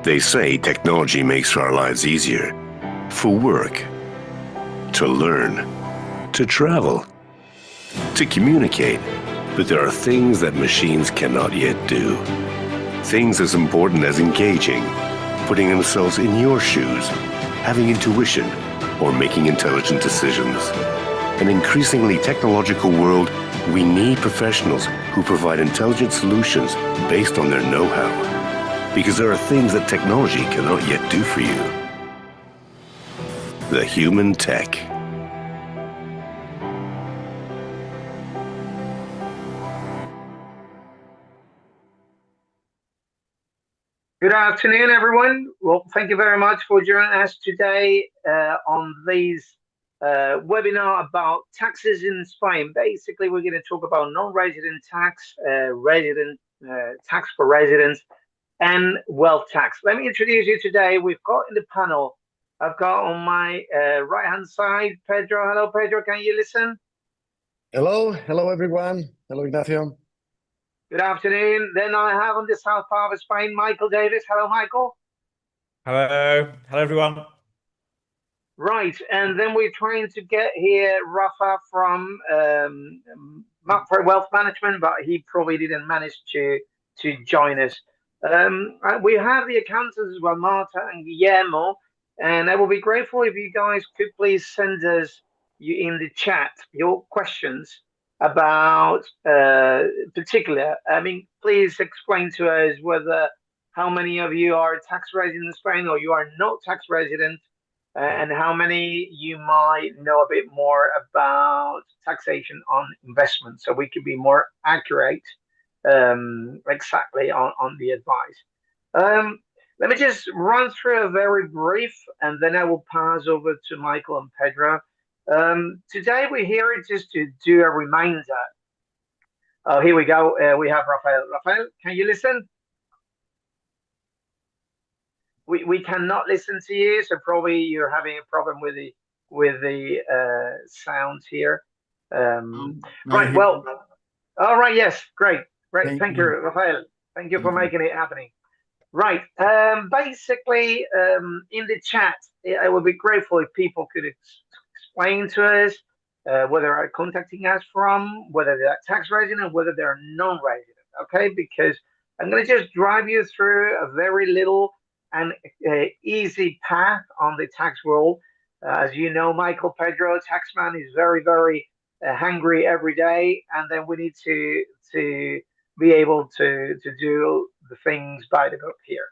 They say technology makes our lives easier. For work, to learn, to travel, to communicate. But there are things that machines cannot yet do. Things as important as engaging, putting themselves in your shoes, having intuition, or making intelligent decisions. In an increasingly technological world, we need professionals who provide intelligent solutions based on their know-how. Because there are things that technology cannot yet do for you. The human tech. Good afternoon, everyone. Well, thank you very much for joining us today on this webinar about taxes in Spain. Basically, we're going to talk about non-resident tax, resident tax for residents, and wealth tax. Let me introduce you today. We've got in the panel, I've got on my right-hand side, Pedro. Hello, Pedro. Can you listen? Hello. Hello, everyone. Hello, Ignacio. Good afternoon. Then I have on the south part of Spain, Michael Davies. Hello, Michael. Hello. Hello, everyone. Right, and then we're trying to get here Rafa from MAPFRE Wealth Management, but he probably didn't manage to join us. We have the accountants as well, Marta and Guillermo, and I will be grateful if you guys could please send us in the chat your questions about particular. I mean, please explain to us whether how many of you are tax resident in Spain or you are not tax resident, and how many you might know a bit more about taxation on investment, so we could be more accurate exactly on the advice. Let me just run through a very brief, and then I will pass over to Michael and Pedro. Today we're here just to do a reminder. Oh, here we go. We have Rafael. Rafael, can you listen? We cannot listen to you, so probably you're having a problem with the sound here. Right. Well. All right. Yes. Great. Thank you, Rafael. Thank you for making it happening. Right. Basically, in the chat, I would be grateful if people could explain to us whether they're contacting us from, whether they're tax resident, whether they're non-resident. Okay, because I'm going to just drive you through a very little and easy path on the tax world. As you know, Michael, Pedro, taxman, is very, very hungry every day, and then we need to be able to do the things by the book here.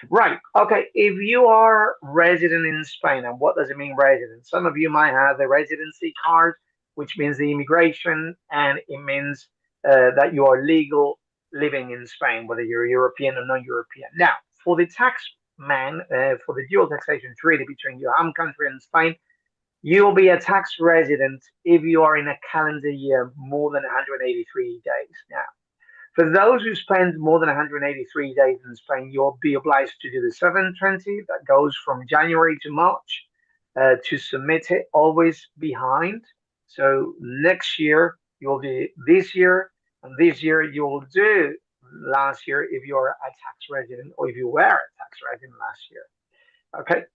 Right. Okay. If you are resident in Spain, and what does it mean resident? Some of you might have the residency card, which means the immigration, and it means that you are legal living in Spain, whether you're European or non-European. Now, for the taxman, for the dual taxation treaty between your home country and Spain, you will be a tax resident if you are in a calendar year more than 183 days. Now, for those who spend more than 183 days in Spain, you'll be obliged to do the 720 that goes from January to March to submit it, always behind. So next year, you'll do this year, and this year you will do last year if you're a tax resident or if you were a tax resident last year. Okay.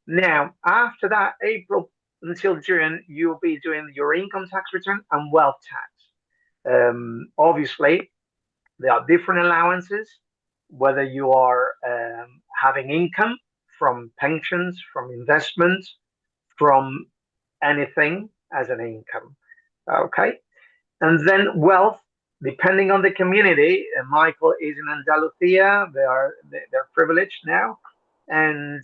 Now, after that, April until June, you'll be doing your income tax return and wealth tax. Obviously, there are different allowances, whether you are having income from pensions, from investments, from anything as an income. Okay. And then wealth, depending on the community. Michael is in Andalusia. They're privileged now. And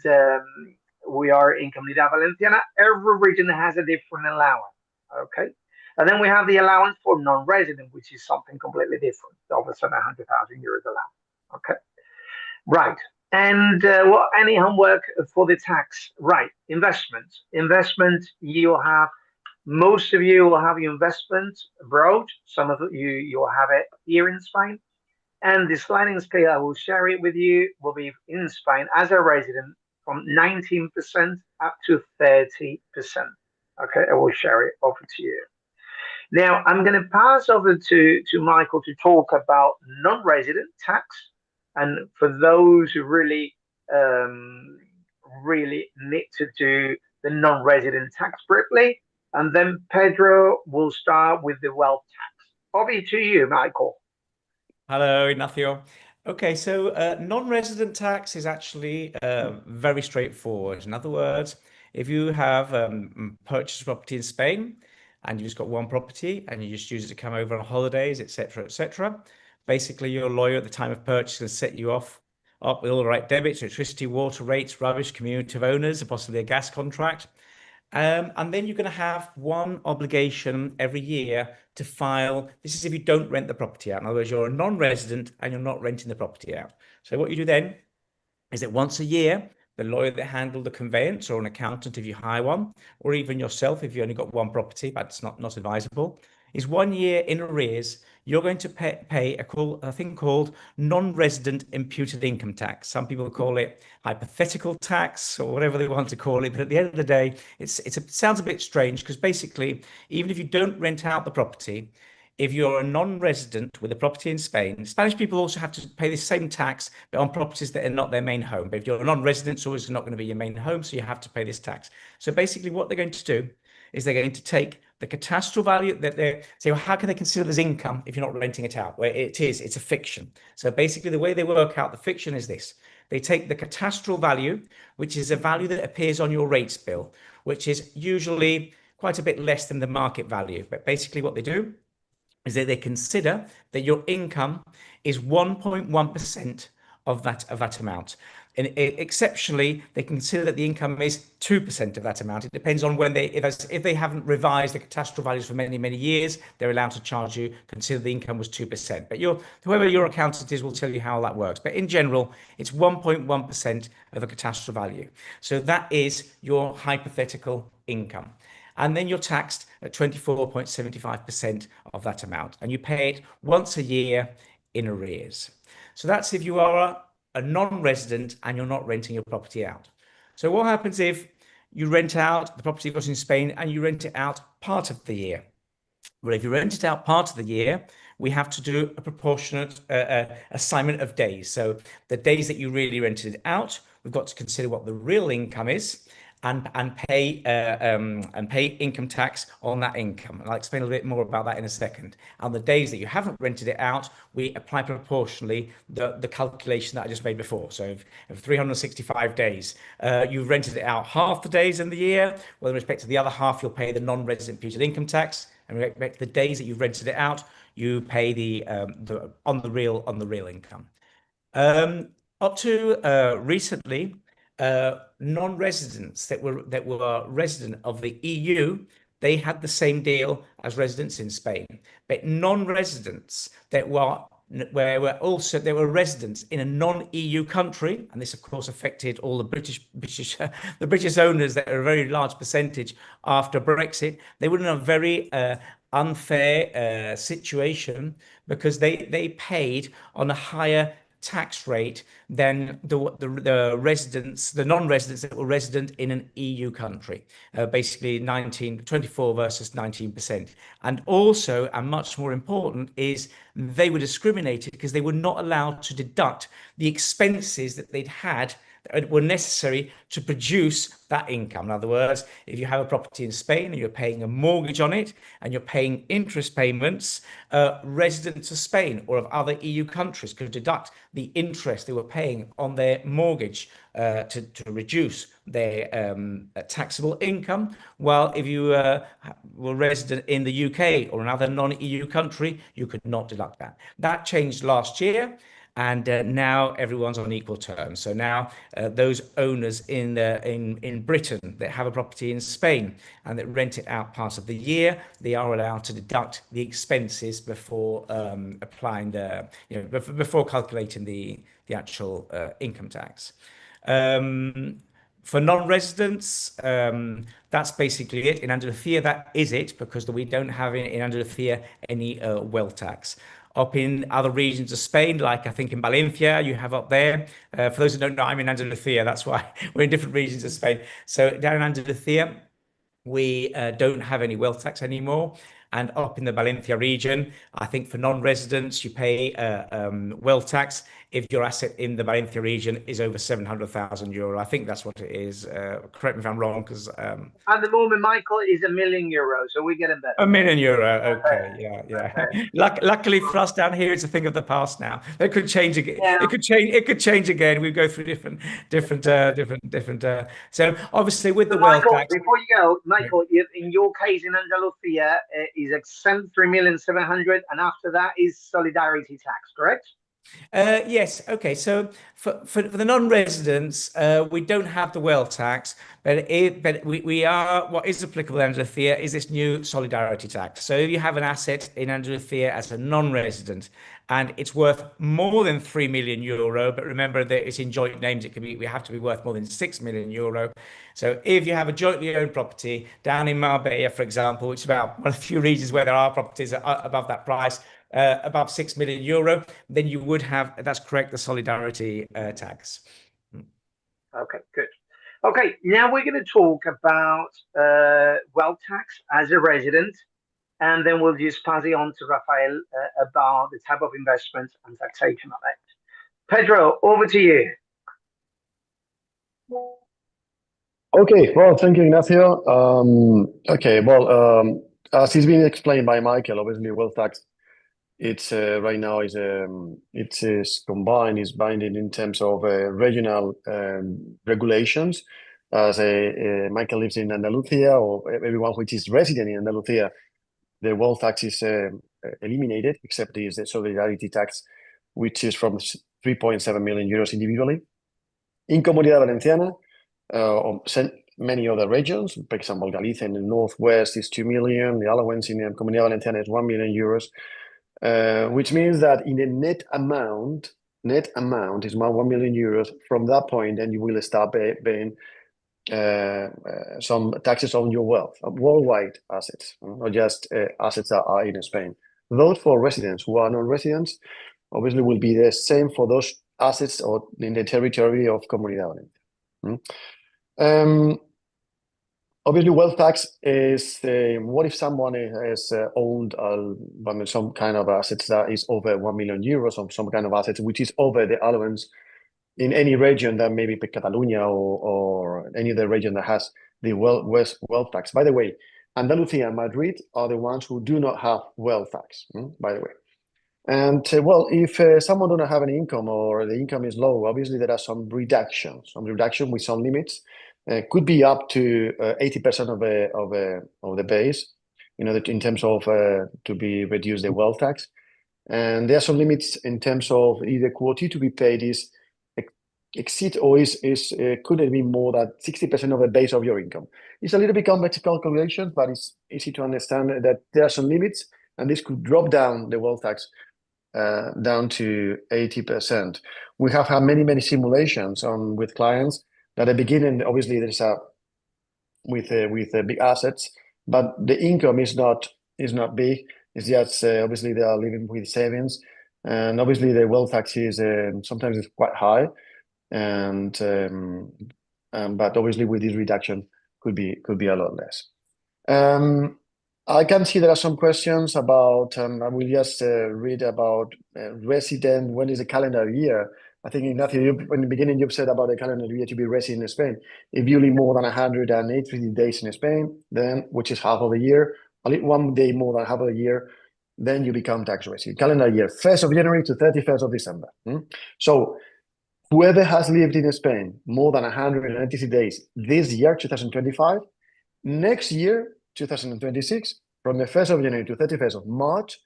we are in Comunidad Valenciana. Every region has a different allowance. Okay. And then we have the allowance for non-resident, which is something completely different, over 700,000 euros allowance. Okay. Right. And any homework for the tax? Right. Investments. Investment, most of you will have your investment abroad. Some of you will have it here in Spain. And the sliding scale, I will share it with you, will be in Spain as a resident from 19% up to 30%. Okay, I will share it over to you. Now, I'm going to pass over to Michael to talk about non-resident tax. And for those who really really need to do the non-resident tax briefly, and then Pedro will start with the wealth tax. Over to you, Michael. Hello, Ignacio. Okay, so non-resident tax is actually very straightforward. In other words, if you have purchased property in Spain and you've just got one property and you just use it to come over on holidays, etc., etc., basically your lawyer at the time of purchase can set you up with all the right debits, electricity, water rates, rubbish, community of owners, and possibly a gas contract. And then you're going to have one obligation every year to file. This is if you don't rent the property out. In other words, you're a non-resident and you're not renting the property out. So what you do then is that once a year, the lawyer that handled the conveyance, or an accountant if you hire one, or even yourself if you only got one property, but it's not advisable, is 1 year in arrears. You're going to pay a thing called non-resident imputed income tax. Some people call it hypothetical tax or whatever they want to call it. But at the end of the day, it sounds a bit strange because basically, even if you don't rent out the property, if you're a non-resident with a property in Spain, Spanish people also have to pay the same tax, but on properties that are not their main home. But if you're a non-resident, it's always not going to be your main home, so you have to pay this tax. So basically what they're going to do is they're going to take the catastral value that they say, well, how can they consider this income if you're not renting it out? Well, it's a fiction. So basically the way they work out the fiction is this. They take the catastral value, which is a value that appears on your rates bill, which is usually quite a bit less than the market value. But basically what they do is that they consider that your income is 1.1% of that amount. And exceptionally, they consider that the income is 2% of that amount. It depends on when if they haven't revised the catastral values for many, many years, they're allowed to charge you, consider the income was 2%. But whoever your accountant is will tell you how that works. But in general, it's 1.1% of a catastral value. So that is your hypothetical income. And then you're taxed at 24.75% of that amount. And you pay it once a year in arrears. So that's if you are a non-resident and you're not renting your property out. So what happens if you rent out the property you've got in Spain and you rent it out part of the year? Well, if you rent it out part of the year, we have to do a proportionate assignment of days. So the days that you really rented it out, we've got to consider what the real income is and pay income tax on that income. And I'll explain a little bit more about that in a second. On the days that you haven't rented it out, we apply proportionally the calculation that I just made before. So if 365 days, you've rented it out half the days in the year, well, in respect to the other half, you'll pay the non-resident imputed income tax. And in respect to the days that you've rented it out, you pay the on the real income. Up to recently, non-residents that were resident of the EU, they had the same deal as residents in Spain. But non-residents that were residents in a non-EU country, and this of course affected all the British owners that are a very large percentage after Brexit. They were in a very unfair situation because they paid on a higher tax rate than the non-residents that were resident in an EU country, basically 24 versus 19%. And also, and much more important, is they were discriminated because they were not allowed to deduct the expenses that they'd had that were necessary to produce that income. In other words, if you have a property in Spain and you're paying a mortgage on it and you're paying interest payments, residents of Spain or of other EU countries could deduct the interest they were paying on their mortgage to reduce their taxable income. While if you were resident in the UK or another non-EU country, you could not deduct that. That changed last year. And now everyone's on equal terms. So now those owners in Britain that have a property in Spain and that rent it out part of the year, they are allowed to deduct the expenses before applying before calculating the actual income tax. For non-residents, that's basically it. In Andalusia, that is it, because we don't have in Andalusia any wealth tax. Up in other regions of Spain, like I think in Valencia, you have up there. For those who don't know, I'm in Andalusia. That's why we're in different regions of Spain. So down in Andalusia, we don't have any wealth tax anymore. And up in the Valencia region, I think for non-residents, you pay wealth tax if your asset in the Valencia region is over 700,000 euro. I think that's what it is. Correct me if I'm wrong, because at the moment, Michael, is €1 million, so we're getting better. €1 million. Okay, yeah. Luckily for us down here, it's a thing of the past now. It could change again. Yeah. It could change again. We go through different. So obviously with the wealth Michael, tax. before you go, Michael, in your case in Andalusia, is exempt 3,700,000, and after that is solidarity tax, correct? Yes. Okay. So for the non-residents, we don't have the wealth tax, but we are, what is applicable in Andalusia is this new solidarity tax. So if you have an asset in Andalusia as a non-resident and it's worth more than €3 million, but remember that it's in joint names, we have to be worth more than €6 million. So if you have a jointly owned property down in Marbella, for example, which is about one of the few regions where there are properties above that price, above €6 million, then you would have, that's correct, the solidarity tax. Okay, good. Okay, now we're going to talk about wealth tax as a resident, and then we'll just pass it on to Rafael about the type of investment and taxation of it. Pedro, over to you. Okay, well, thank you, Ignacio. Okay, well, as it's been explained by Michael, obviously wealth tax, it's right now is combined, is binding in terms of regional regulations. As Michael lives in Andalusia, or everyone which is resident in Andalusia, the wealth tax is eliminated, except the solidarity tax, which is from 3.7 million euros individually. In Comunidad Valenciana, or many other regions, for example, Galicia in the northwest is 2 million. The allowance in Comunidad Valenciana is 1 million euros, which means that in the net amount is 1 million euros. From that point, then you will start paying some taxes on your wealth, worldwide assets, not just assets that are in Spain. Those for residents who are non-residents, obviously, will be the same for those assets or in the territory of Comunidad Valenciana. Obviously, wealth tax is what if someone has owned some kind of assets that is over 1 million euros, or some kind of assets which is over the allowance in any region, that maybe Catalonia or any other region that has the wealth tax. By the way, Andalusia and Madrid are the ones who do not have wealth tax, by the way. And well, if someone don't have any income, or the income is low, obviously there are some reduction with some limits. Could be up to 80% of the base, in terms of to be reduced the wealth tax. And there are some limits in terms of either quota to be paid is exceed or couldn't be more than 60% of the base of your income. It's a little bit complex calculation, but it's easy to understand that there are some limits, and this could drop down the wealth tax down to 80%. We have had many simulations with clients that at the beginning, obviously, there's with big assets, but the income is not big. It's just obviously they are living with savings, and obviously the wealth tax is sometimes it's quite high, and but obviously with this reduction could be a lot less. I can see there are some questions about, I will just read about resident, when is the calendar year? I think, Ignacio, in the beginning, you've said about the calendar year to be resident in Spain. If you live more than 180 days in Spain, then, which is half of a year, only 1 day more than half of a year, then you become tax resident. Calendar year, 1st of January to 31st of December. So whoever has lived in Spain more than 180 days this year, 2025, next year, 2026, from the 1st of January to 31st of March,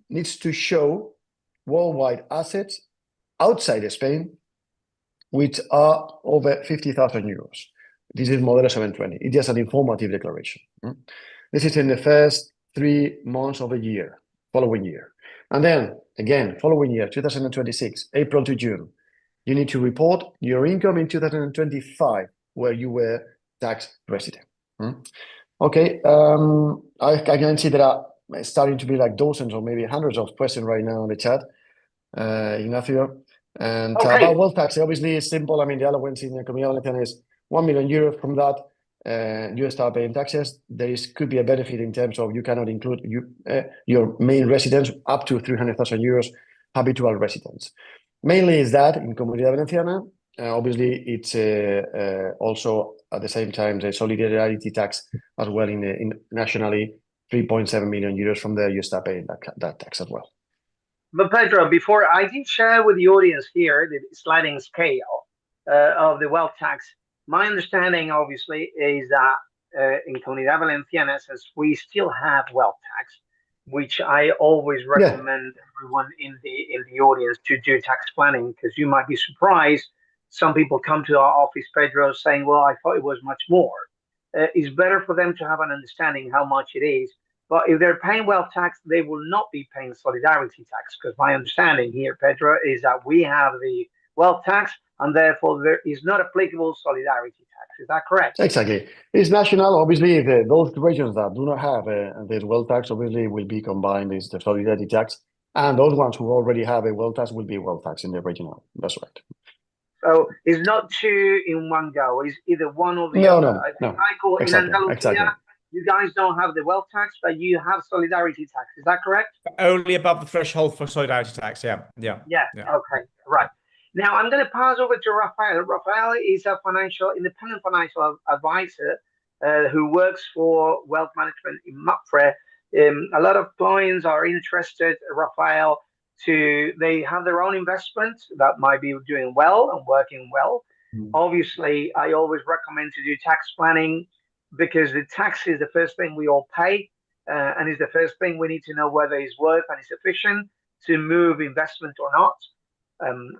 needs to show worldwide assets outside Spain, which are over 50,000 euros. This is Modelo 720. It's just an informative declaration. This is in the first 3 months of a year, following year. And then, again, following year, 2026, April to June, you need to report your income in 2025, where you were tax resident. Okay, I can see there are starting to be like dozens or maybe hundreds of questions right now in the chat, Ignacio. And Okay. About wealth tax, obviously it's simple. I mean, the allowance in the Comunidad Valenciana is 1 million euros. From that, you start paying taxes. There could be a benefit in terms of you cannot include your main residence up to 300,000 euros habitual residents. Mainly is that in Comunidad Valenciana. Obviously, it's also at the same time the solidarity tax as well in nationally 3.7 million euros from there. You start paying that tax as well. But Pedro, before I did share with the audience here the sliding scale of the wealth tax. My understanding, obviously, is that in Comunidad Valenciana, since we still have wealth tax, which I always recommend everyone in the audience to do tax planning, because you might be surprised. Some people come to our office, Pedro, saying, "Well, I thought it was much more." It's better for them to have an understanding how much it is. But if they're paying wealth tax, they will not be paying solidarity tax, because my understanding here, Pedro, is that we have the wealth tax, and therefore there is not applicable solidarity tax. Is that correct? Exactly. It's national. Obviously, those regions that do not have this wealth tax obviously will be combined with the solidarity tax, and those ones who already have a wealth tax will be wealth tax in the regional. That's right. So it's not two in one go. It's either one or the No, other. no, I no. call Exactly, in Andalusia, exactly. you guys don't have the wealth tax, but you have solidarity tax. Is that correct? Only above the threshold for solidarity tax. Yeah. Yeah. Okay. Right. Now I'm going to pass over to Rafael. Rafael is a independent financial advisor who works for wealth management in MAPFRE. A lot of clients are interested, Rafael, they have their own investments that might be doing well and working well. Obviously, I always recommend to do tax planning, because the tax is the first thing we all pay, and is the first thing we need to know whether it's worth and it's efficient to move investment or not.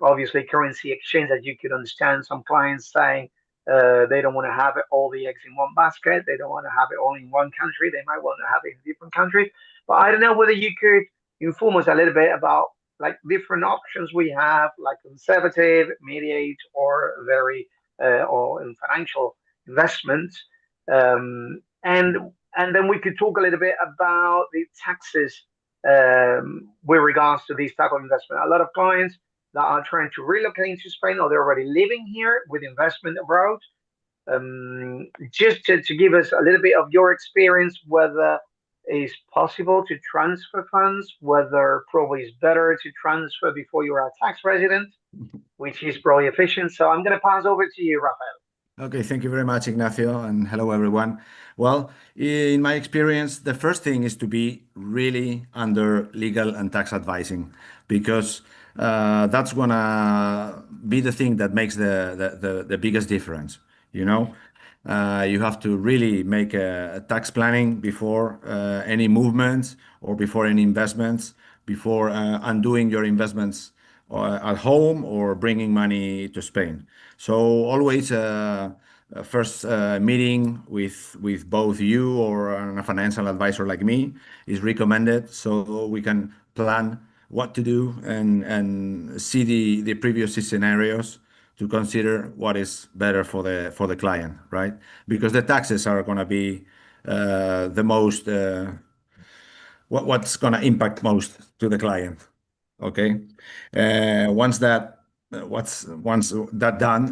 Obviously, currency exchange, as you could understand, some clients saying they don't want to have all the eggs in one basket. They don't want to have it all in one country. They might want to have it in different countries. But I don't know whether you could inform us a little bit about like different options we have, like conservative, mediate, or very or in financial investments, and then we could talk a little bit about the taxes with regards to these type of investment. A lot of clients that are trying to relocate to Spain, or they're already living here with investment abroad. Just to give us a little bit of your experience, whether it's possible to transfer funds, whether probably it's better to transfer before you're a tax resident, which is probably efficient. So I'm going to pass over to you, Rafael. Okay, thank you very much, Ignacio, and hello, everyone. Well, in my experience, the first thing is to be really under legal and tax advising, because that's gonna be the thing that makes the biggest difference. You know, you have to really make a tax planning before any movements or before any investments, before undoing your investments at home or bringing money to Spain. So always a first meeting with both you or a financial advisor like me is recommended, so we can plan what to do and see the previous scenarios to consider what is better for the client, right? Because the taxes are going to be the most what's going to impact most to the client. Okay. Once that done,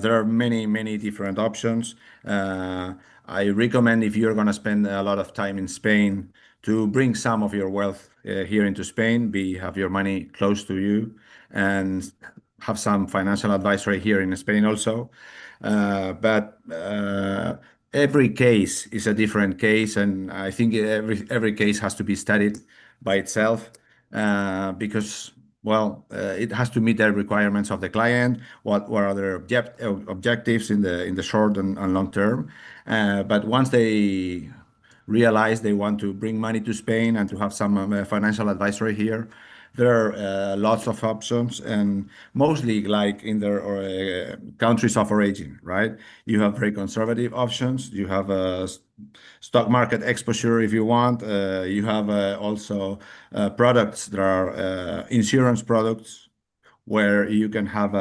there are many different options. I recommend, if you're going to spend a lot of time in Spain, to bring some of your wealth here into Spain, have your money close to you, and have some financial advisory here in Spain also. But every case is a different case, and I think every case has to be studied by itself, because it has to meet the requirements of the client. What are their objectives in the short and long term? But once they realize they want to bring money to Spain and to have some financial advisory here, there are lots of options, and mostly like in their countries of origin, right? You have very conservative options. You have a stock market exposure if you want. You have also products that are insurance products, where you can have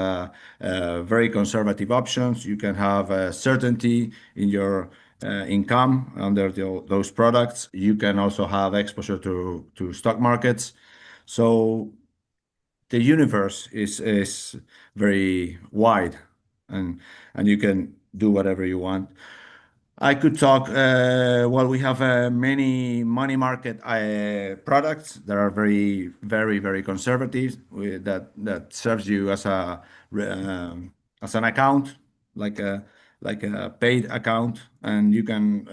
very conservative options. You can have certainty in your income under those products. You can also have exposure to stock markets. So the universe is very wide, and you can do whatever you want. I could talk. Well, we have many money market products that are very conservative. That serves you as an account, like a paid account, and you can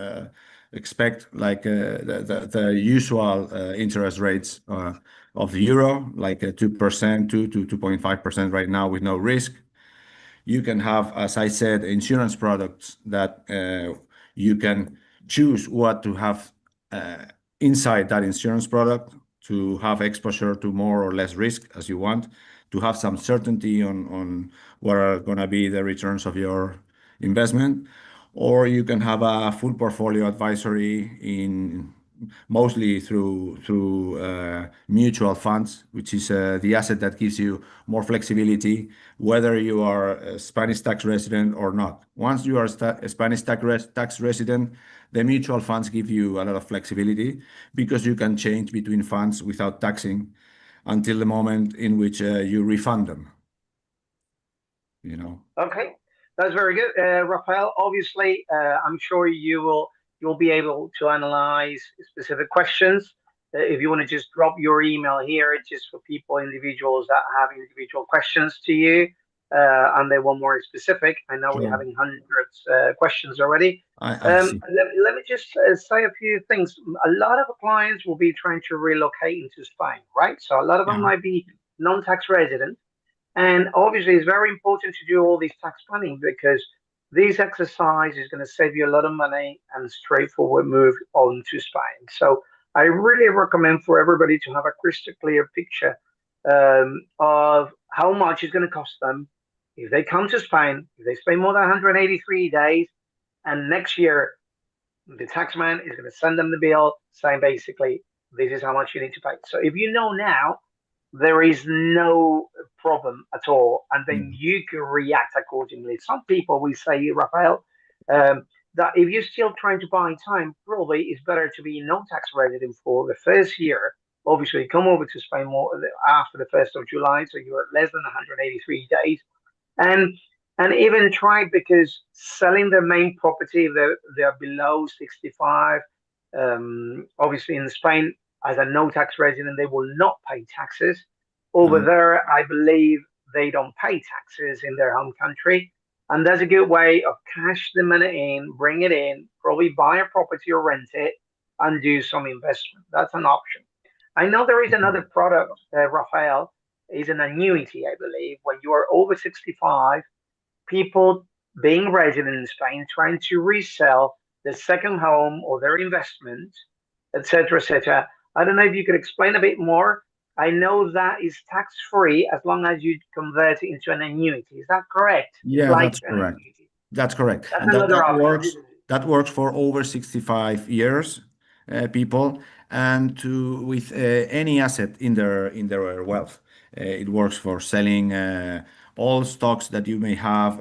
expect like the usual interest rates of the euro, like 2%, 2 to 2.5% right now with no risk. You can have, as I said, insurance products that you can choose what to have inside that insurance product to have exposure to more or less risk as you want, to have some certainty on what are going to be the returns of your investment. Or you can have a full portfolio advisory in mostly through mutual funds, which is the asset that gives you more flexibility, whether you are a Spanish tax resident or not. Once you are a Spanish tax resident, the mutual funds give you a lot of flexibility because you can change between funds without taxing until the moment in which you refund them. You know. Okay, that's very good, Rafael. Obviously, I'm sure you'll be able to analyze specific questions. If you want to just drop your email here, just for individuals that have individual questions to you, and they want more specific. I know we're having hundreds questions already. Let me just say a few things. A lot of the clients will be trying to relocate into Spain, right? So a lot of them might be non-tax resident. And obviously, it's very important to do all these tax planning because this exercise is going to save you a lot of money and straightforward move on to Spain. So I really recommend for everybody to have a crystal clear picture of how much it's going to cost them if they come to Spain, if they spend more than 183 days, and next year the taxman is going to send them the bill saying basically, this is how much you need to pay. So if you know now, there is no problem at all, and then you can react accordingly. Some people will say, Rafael, that if you're still trying to buy time, probably it's better to be non-tax resident for the first year. Obviously, come over to Spain more after the 1st of July, so you're less than 183 days, and even try, because selling the main property, they're below 65. Obviously, in Spain, as a no-tax resident, they will not pay taxes. Over there, I believe they don't pay taxes in their home country. And that's a good way of cash the money in, bring it in, probably buy a property or rent it, and do some investment. That's an option. I know there is another product, Rafael, is an annuity, I believe. When you are over 65, people being resident in Spain trying to resell the second home or their investment, etc., etc. I don't know if you could explain a bit more. I know that is tax-free as long as you convert it into an annuity. Is that correct? Yeah, that's correct. That's correct. That's and another that option. works. That works for over 65 years, people, and with any asset in their wealth. It works for selling all stocks that you may have,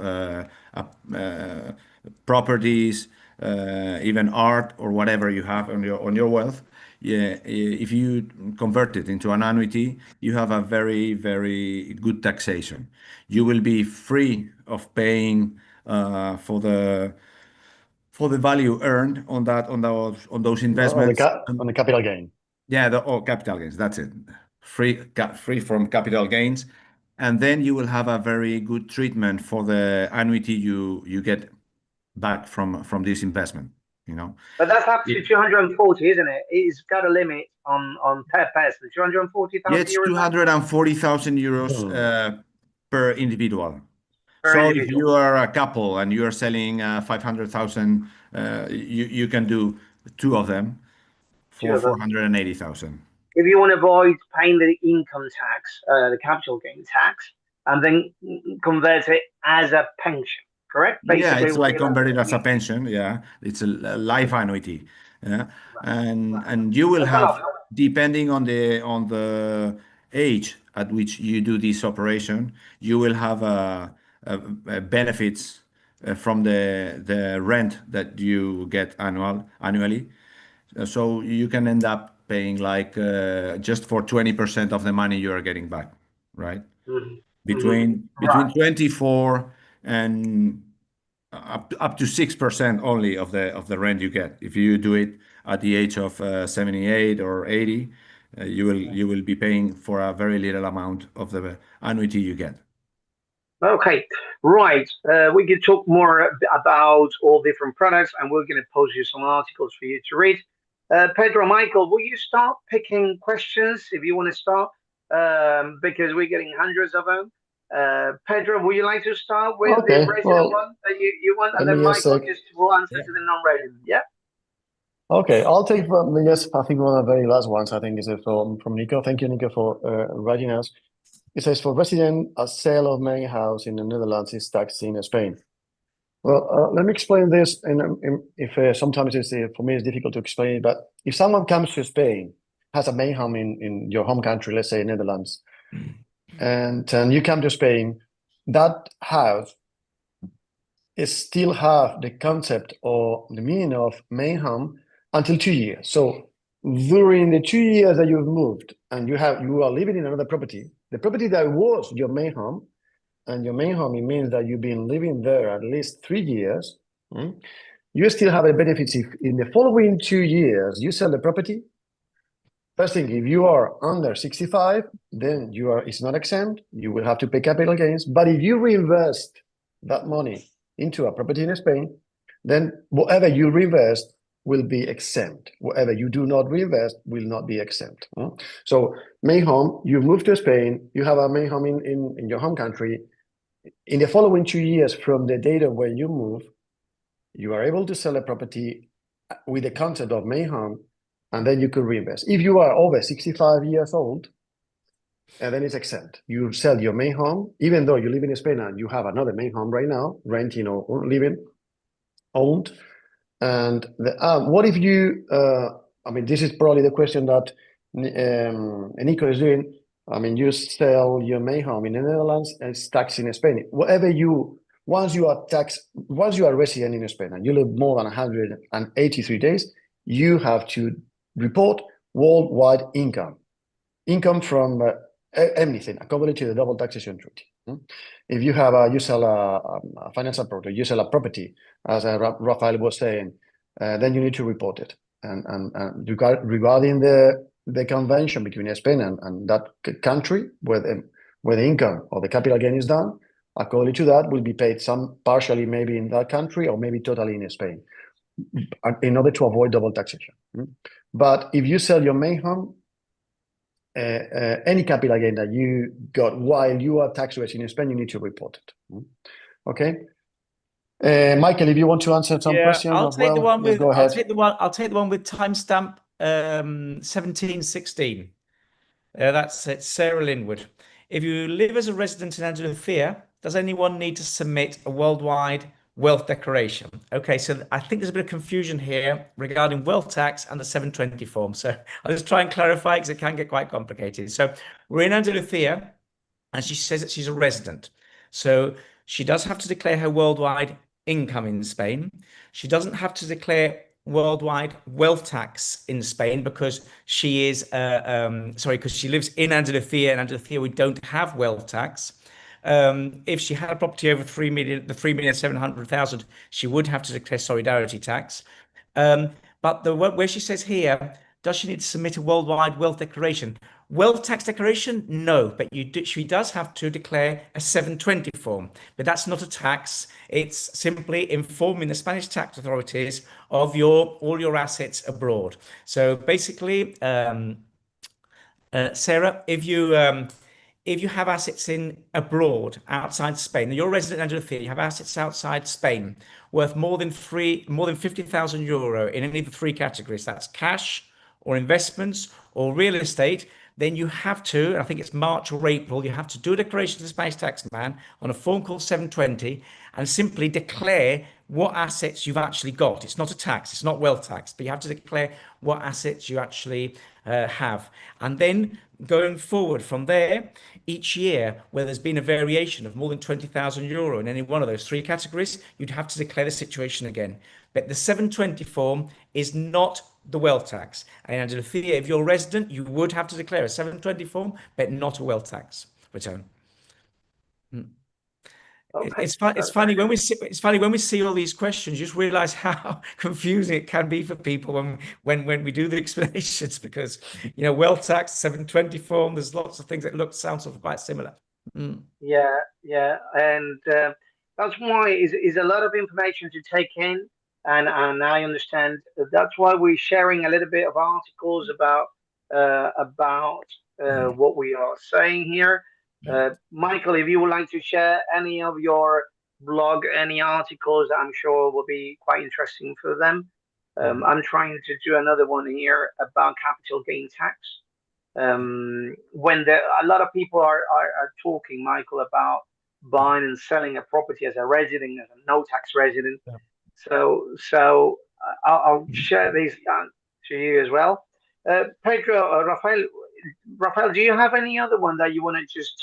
properties, even art or whatever you have on your wealth. Yeah, if you convert it into an annuity, you have a very good taxation. You will be free of paying for the value earned on those investments. On the capital gain. Yeah, capital gains. That's it. Free from capital gains, and then you will have a very good treatment for the annuity you get back from this investment. You know. But that's up to 240, isn't it? It's got a limit on per person. 240,000 euros. It's 240,000 euros per individual. So if you are a couple and you are selling 500,000, you can do two of them for 480,000. If you want to avoid paying the income tax, the capital gain tax, and then convert it as a pension, correct? Basically, yeah, it's like converted as a pension. Yeah, it's a life annuity. Yeah, and you will have, depending on the age at which you do this operation, you will have benefits from the rent that you get annually. So you can end up paying like just for 20% of the money you are getting back, right? Between 24 and up to 6% only of the rent you get. If you do it at the age of 78 or 80, you will be paying for a very little amount of the annuity you get. Okay, right. We could talk more about all different products, and we're going to post you some articles for you to read. Pedro, Michael, will you start picking questions if you want to start? Because we're getting hundreds of them. Pedro, would you like to start with the resident one that you want, and then Michael just will answer to the non-resident? Yeah. Okay, I'll take yes. I think one of the very last ones. I think is from Nico. Thank you, Nico, for writing us. It says, for resident, a sale of main house in the Netherlands is taxed in Spain. Well, let me explain this. And if sometimes for me it's difficult to explain it, but if someone comes to Spain, has a main home in your home country, let's say Netherlands, and you come to Spain, that house is still have the concept or the meaning of main home until 2 years. So during the 2 years that you've moved and you are living in another property, the property that was your main home, and your main home, it means that you've been living there at least 3 years, you still have a benefit if in the following 2 years you sell the property. First thing, if you are under 65, then it's not exempt. You will have to pay capital gains. But if you reinvest that money into a property in Spain, then whatever you reinvest will be exempt. Whatever you do not reinvest will not be exempt. So main home, you move to Spain, you have a main home in your home country. In the following 2 years from the date of when you move, you are able to sell a property with the concept of main home, and then you could reinvest. If you are over 65 years old, and then it's exempt. You sell your main home, even though you live in Spain and you have another main home right now, renting or living, owned. And what if you, I mean, this is probably the question that Nico is doing. I mean, you sell your main home in the Netherlands and it's taxed in Spain. Once you are resident in Spain and you live more than 183 days, you have to report worldwide income from anything, according to the double taxation treaty. If you sell a financial product, you sell a property, as Rafael was saying, then you need to report it. And regarding the convention between Spain and that country where the income or the capital gain is done, according to that, will be paid some partially maybe in that country or maybe totally in Spain, in order to avoid double taxation. But if you sell your main home, any capital gain that you got while you are tax resident in Spain, you need to report it. Okay. Michael, if you want to answer some questions, I'll take the one with. Go ahead. I'll take the one with timestamp 1716. That's it. Sarah Linwood. If you live as a resident in Andalusia, does anyone need to submit a worldwide wealth declaration? Okay, so I think there's a bit of confusion here regarding wealth tax and the 720 form. So I'll just try and clarify because it can get quite complicated. So we're in Andalusia and she says that she's a resident. So she does have to declare her worldwide income in Spain. She doesn't have to declare worldwide wealth tax in Spain because she is, because she lives in Andalusia. In Andalusia, we don't have wealth tax. If she had a property over 3,700,000, she would have to declare solidarity tax. But where she says here, does she need to submit a worldwide wealth declaration? Wealth tax declaration? No, but she does have to declare a 720 form, but that's not a tax. It's simply informing the Spanish tax authorities of all your assets abroad. So basically, Sarah, if you have assets abroad outside Spain, you're a resident in Andalusia, you have assets outside Spain worth more than 50,000 euro in any of the three categories, that's cash or investments or real estate, then you have to, I think it's March or April, you have to do a declaration to the Spanish tax man on a form called 720 and simply declare what assets you've actually got. It's not a tax, it's not wealth tax, but you have to declare what assets you actually have. And then going forward from there, each year where there's been a variation of more than 20,000 euro in any one of those three categories, you'd have to declare the situation again. But the 720 form is not the wealth tax. And in Andalusia, if you're a resident, you would have to declare a 720 form, but not a wealth tax return. Okay. It's funny when we see all these questions, you just realize how confusing it can be for people when we do the explanations, because wealth tax, 720 form, there's lots of things that sound sort of quite similar. Yeah, and that's why is a lot of information to take in, and I understand that's why we're sharing a little bit of articles about what we are saying here. Michael, if you would like to share any of your blog, any articles, I'm sure will be quite interesting for them. I'm trying to do another one here about capital gain tax. When a lot of people are talking, Michael, about buying and selling a property as a resident, as a no tax resident. Yeah. So I'll share these to you as well. Pedro, Rafael, do you have any other one that you want to just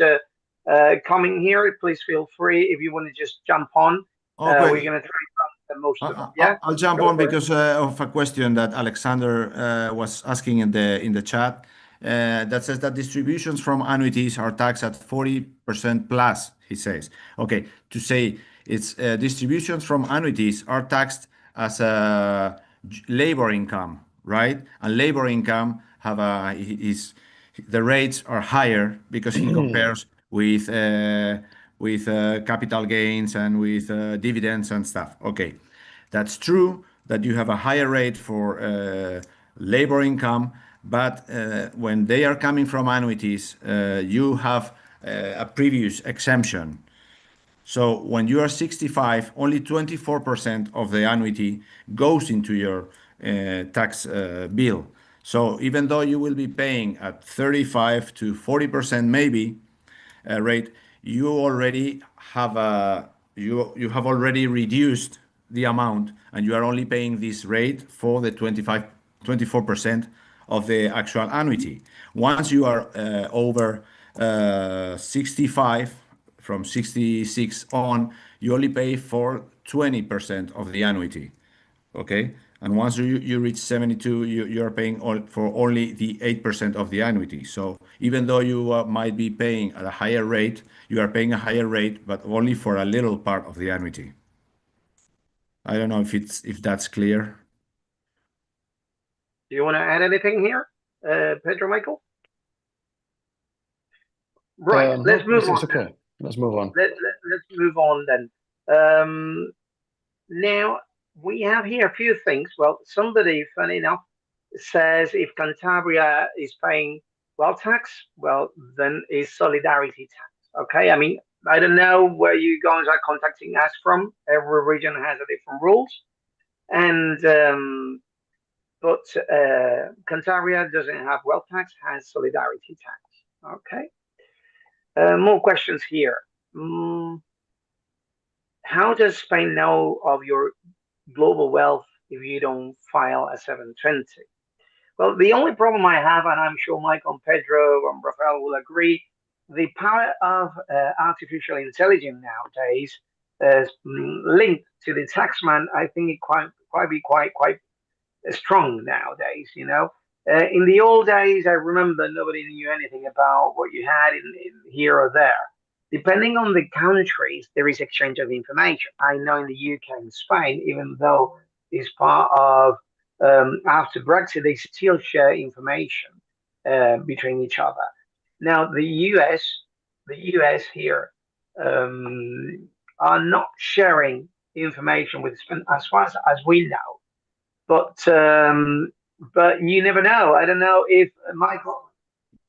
come in here? Please feel free if you want to just jump on. Okay. We're going to try most of them. Yeah, I'll jump on because of a question that Alexander was asking in the chat. That says that distributions from annuities are taxed at 40% plus, he says. Okay, to say it's distributions from annuities are taxed as a labor income, right? And labor income the rates are higher because he compares with capital gains and with dividends and stuff. Okay, that's true that you have a higher rate for labor income, but when they are coming from annuities, you have a previous exemption. So when you are 65, only 24% of the annuity goes into your tax bill. So even though you will be paying at 35 to 40% maybe rate, you already have you have already reduced the amount, and you are only paying this rate for the 24% of the actual annuity. Once you are over 65, from 66 on, you only pay for 20% of the annuity. Okay, and once you reach 72, you're paying for only the 8% of the annuity. So even though you might be paying at a higher rate, you are paying a higher rate, but only for a little part of the annuity. I don't know if that's clear. Do you want to add anything here, Pedro, Michael? Right, let's move on. It's okay. Let's move on. Let's move on then. Now we have here a few things. Well, somebody, funny enough, says if Cantabria is paying wealth tax, well, then is solidarity tax. Okay, I mean, I don't know where you guys are contacting us from. Every region has a different rules, and but Cantabria doesn't have wealth tax, has solidarity tax. Okay. More questions here. How does Spain know of your global wealth if you don't file a 720? Well, the only problem I have, and I'm sure Michael and Pedro and Rafael will agree, the power of artificial intelligence nowadays linked to the taxman, I think it quite strong nowadays. In the old days, I remember nobody knew anything about what you had in here or there. Depending on the countries, there is exchange of information. I know in the UK and Spain, even though it's part of after Brexit, they still share information between each other. Now, the US here are not sharing information with Spain as far as we know. But you never know. I don't know if Michael.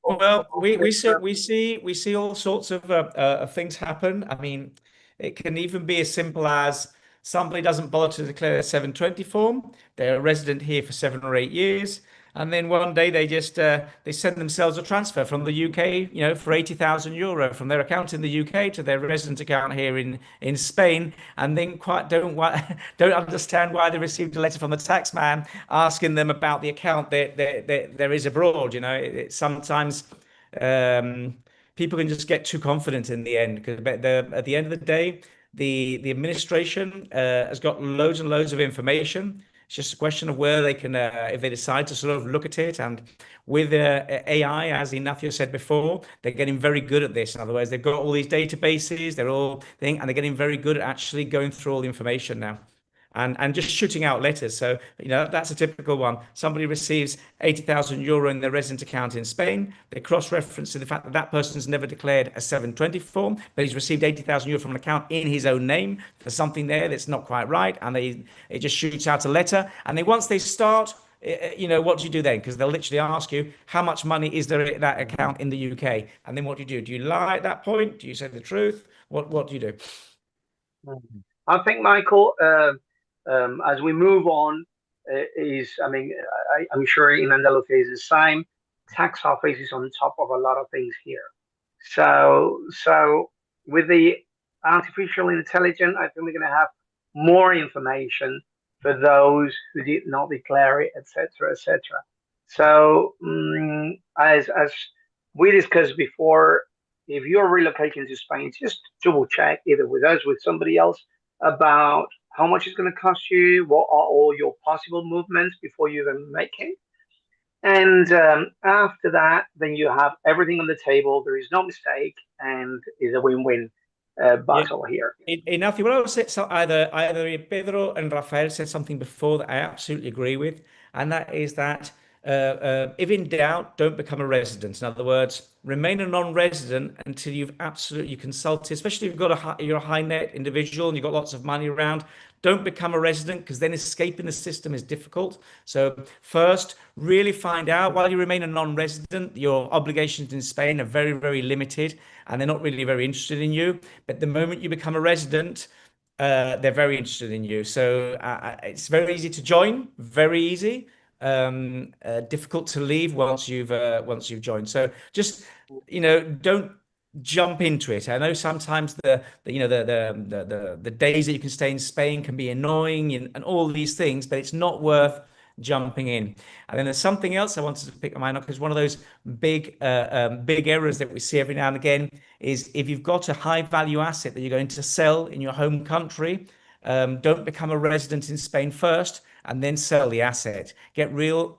Well, we see all sorts of things happen. I mean, it can even be as simple as somebody doesn't bother to declare a 720 form. They're a resident here for 7 or 8 years, and then one day they just they send themselves a transfer from the UK, for €80,000 from their account in the UK to their resident account here in Spain, and then quite don't understand why they received a letter from the taxman asking them about the account that there is abroad. It's sometimes people can just get too confident in the end, because at the end of the day, the administration has got loads and loads of information. It's just a question of where they can, if they decide to sort of look at it. And with AI, as Ignacio said before, they're getting very good at this. In other words, they've got all these databases, and they're getting very good at actually going through all the information now. And just shooting out letters. So, that's a typical one. Somebody receives €80,000 in their resident account in Spain. They cross-reference to the fact that that person's never declared a 720 form, but he's received €80,000 from an account in his own name. There's something there that's not quite right. And it just shoots out a letter. And then once they start, what do you do then? Because they'll literally ask you, how much money is there in that account in the UK? And then what do you do? Do you lie at that point? Do you say the truth? What do you do? I think, Michael, as we move on, I'm sure in Andalusia is the same. Tax office is on top of a lot of things here. So with the artificial intelligence, I think we're going to have more information for those who did not declare it, etc., etc. So as we discussed before, if you're relocating to Spain, just double check either with us, with somebody else, about how much it's going to cost you, what are all your possible movements before you even make it. And after that, then you have everything on the table. There is no mistake, and it's a win-win battle here. Ignacio, what I would say, so either Pedro and Rafael said something before that I absolutely agree with, and that is that if in doubt, don't become a resident. In other words, remain a non-resident until you've absolutely consulted, especially if you're a high net individual and you've got lots of money around. Don't become a resident, because then escaping the system is difficult. So first, really find out, while you remain a non-resident, your obligations in Spain are very, very limited, and they're not really very interested in you. But the moment you become a resident, they're very interested in you. So it's very easy to join, very easy. Difficult to leave once you've joined. So just don't jump into it. I know sometimes the days that you can stay in Spain can be annoying and all these things, but it's not worth jumping in. And then there's something else I wanted to pick my mind up, because one of those big errors that we see every now and again is, if you've got a high value asset that you're going to sell in your home country, don't become a resident in Spain first and then sell the asset.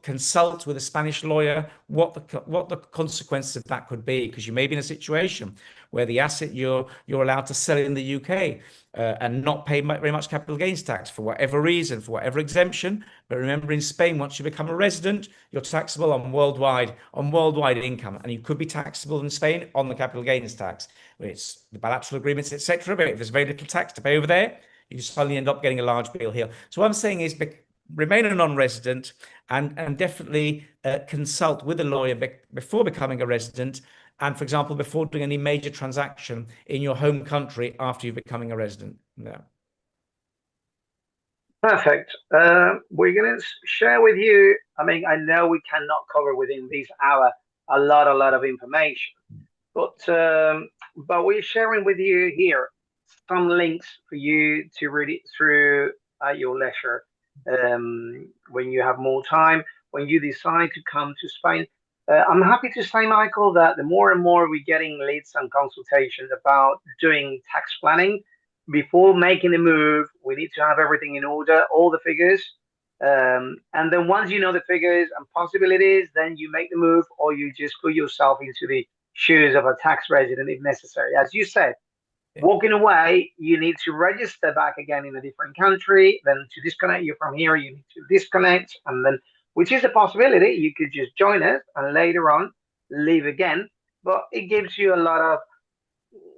Consult with a Spanish lawyer what the consequences of that could be, because you may be in a situation where the asset you're allowed to sell in the UK and not pay very much capital gains tax for whatever reason, for whatever exemption. But remember, in Spain, once you become a resident, you're taxable on worldwide income, and you could be taxable in Spain on the capital gains tax. It's the bilateral agreements, etc. But if there's very little tax to pay over there, you suddenly end up getting a large bill here. So what I'm saying is, remain a non-resident and definitely consult with a lawyer before becoming a resident, and, for example, before doing any major transaction in your home country after you're becoming a resident. Yeah. Perfect. We're going to share with you, I know we cannot cover within this hour a lot of information, but we're sharing with you here some links for you to read it through at your leisure. When you have more time, when you decide to come to Spain. I'm happy to say, Michael, that the more and more we're getting leads and consultations about doing tax planning, before making the move, we need to have everything in order, all the figures. And then once you know the figures and possibilities, then you make the move, or you just put yourself into the shoes of a tax resident if necessary. As you said, walking away, you need to register back again in a different country. Then to disconnect you from here, you need to disconnect, and then, which is a possibility, you could just join us and later on leave again. But it gives you a lot of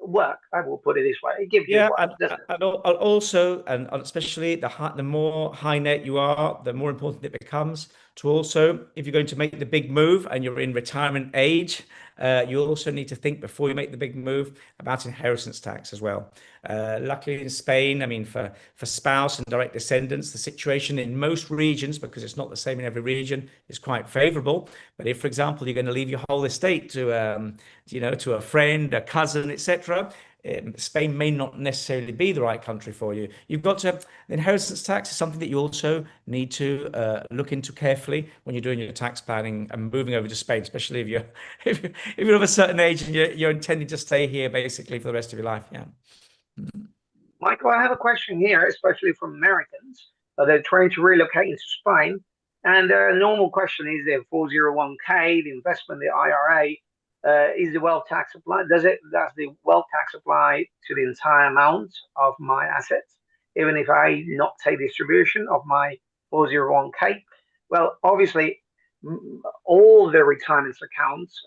work. I will put it this way: it gives you work. And also, and especially the more high net you are, the more important it becomes to also, if you're going to make the big move and you're in retirement age, you also need to think, before you make the big move, about inheritance tax as well. Luckily in Spain, for spouse and direct descendants, the situation in most regions, because it's not the same in every region, is quite favorable. But if, for example, you're going to leave your whole estate to a friend, a cousin, etc., Spain may not necessarily be the right country for you. You've got to, inheritance tax is something that you also need to look into carefully when you're doing your tax planning and moving over to Spain, especially if you're of a certain age and you're intending to stay here basically for the rest of your life. Yeah. Michael, I have a question here, especially from Americans. they're trying to relocate into Spain. And a normal question is the 401k, the investment, the IRA, is the wealth tax applied? Does the wealth tax apply to the entire amount of my assets, even if I not take distribution of my 401k? Well, obviously, all the retirement accounts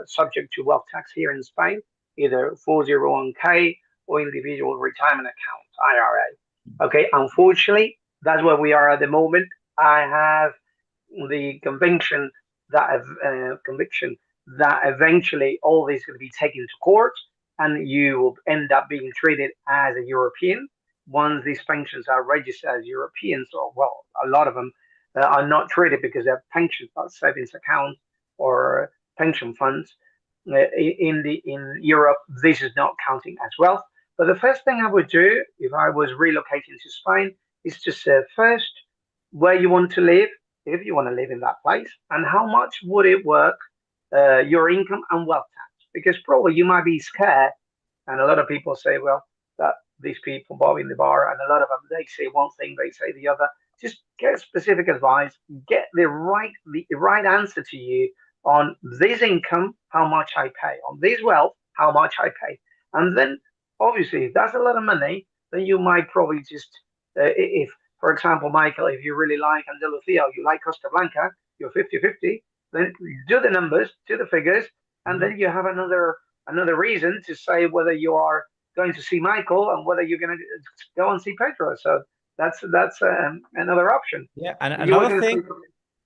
subject to wealth tax here in Spain, either 401k or individual retirement account, IRA. Okay, unfortunately, that's where we are at the moment. I have the conviction that eventually all this is going to be taken to court, and you will end up being treated as a European once these pensions are registered as Europeans. Or, well, a lot of them are not treated because they're pension savings accounts or pension funds. In Europe, this is not counting as wealth. But the first thing I would do if I was relocating to Spain is to say first where you want to live, if you want to live in that place, and how much would it work your income and wealth tax. Because probably you might be scared, and a lot of people say, well, that these people bob in the bar, and a lot of them, they say one thing, they say the other. Just get specific advice, get the right answer to you on this income, how much I pay, on this wealth, how much I pay. And then, obviously, if that's a lot of money, then you might probably just, if, for example, Michael, if you really like Andalusia, you like Costa Blanca, you're 50-50, then do the numbers, do the figures, and then you have another reason to say whether you are going to see Michael and whether you're going to go and see Pedro. So that's another option. Yeah, and another thing.